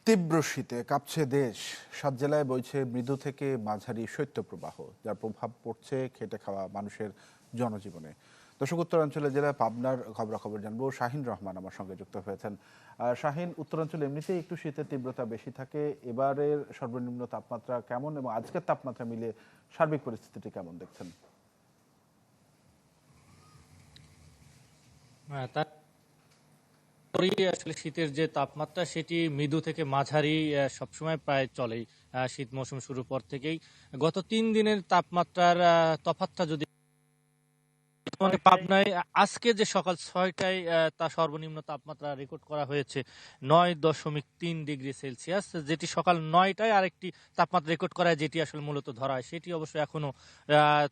তীব্র শীতে কাঁপছে দেশ। ৭ জেলায় বইছে মৃদু থেকে মাঝারি শৈত্যপ্রবাহ, যার প্রভাব পড়ছে খেটে খাওয়া মানুষের জনজীবনে। দর্শক, উত্তরাঞ্চলের জেলায় পাবনার খবরাখবর জানবো। শাহিন রহমান আমার সঙ্গে যুক্ত হয়েছেন। শাহিন, উত্তরাঞ্চলে এমনিতেই একটু শীতের তীব্রতা বেশি থাকে, এবারের সর্বনিম্ন তাপমাত্রা কেমন এবং আজকের তাপমাত্রা মিলে সার্বিক পরিস্থিতিটি কেমন দেখছেন? আসলে শীতের যে তাপমাত্রা সেটি মৃদু থেকে মাঝারি সবসময় প্রায় চলেই শীত মৌসুম শুরুর পর থেকেই। গত ৩ দিনের তাপমাত্রার তফাৎটা যদি মানে পাবনায় আজকে যে সকাল ৬টায় তা সর্বনিম্ন তাপমাত্রা রেকর্ড করা হয়েছে ৯.৩ ডিগ্রি সেলসিয়াস, যেটি সকাল ৯টায় আরেকটি তাপমাত্রা রেকর্ড করা হয়, যেটি আসলে মূলত ধরা হয়। সেটি অবশ্য এখনো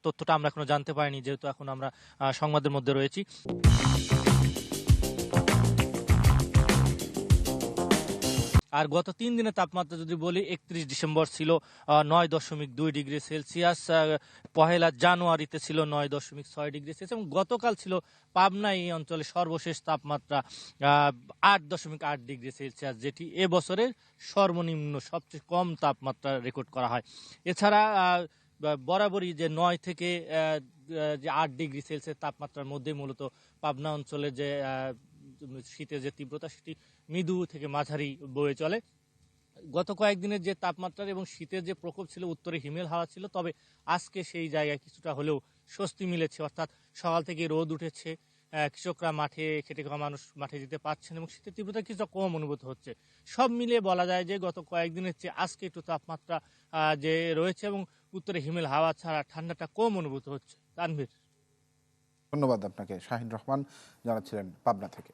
তথ্যটা আমরা এখনো জানতে পারিনি, যেহেতু এখন আমরা সংবাদের মধ্যে রয়েছি। আর গত ৩ দিনের তাপমাত্রা যদি বলি, ৩১ ডিসেম্বর ছিল ৯.২ ডিগ্রি সেলসিয়াস, পহেলা জানুয়ারিতে ছিল ৯.৬ ডিগ্রি সেলসিয়াস এবং গতকাল ছিল পাবনা এই অঞ্চলে সর্বশেষ তাপমাত্রা ৮.৮ ডিগ্রি সেলসিয়াস, যেটি এবছরের সর্বনিম্ন সবচেয়ে কম তাপমাত্রা রেকর্ড করা হয়। এছাড়া বরাবরই যে ৯ থেকে যে ৮ ডিগ্রি সেলসিয়াস তাপমাত্রার মধ্যে মূলত পাবনা অঞ্চলের যে শীতের যে তীব্রতা সেটি মৃদু থেকে মাঝারি বয়ে চলে। গত কয়েকদিনের যে তাপমাত্রার এবং শীতের যে প্রকোপ ছিল, উত্তরে হিমেল হাওয়া ছিল, তবে আজকে সেই জায়গায় কিছুটা হলেও স্বস্তি মিলেছে। অর্থাৎ সকাল থেকে রোদ উঠেছে, কৃষকরা মাঠে খেটে খাওয়া মানুষ মাঠে যেতে পারছেন এবং শীতের তীব্রতা কিছুটা কম অনুভূত হচ্ছে। সব মিলিয়ে বলা যায় যে গত কয়েকদিনের চেয়ে আজকে একটু তাপমাত্রা যে রয়েছে এবং উত্তরে হিমেল হাওয়া ছাড়া ঠান্ডাটা কম অনুভূত হচ্ছে। তানভীর। ধন্যবাদ আপনাকে। শাহিন রহমান জানাচ্ছিলেন পাবনা থেকে।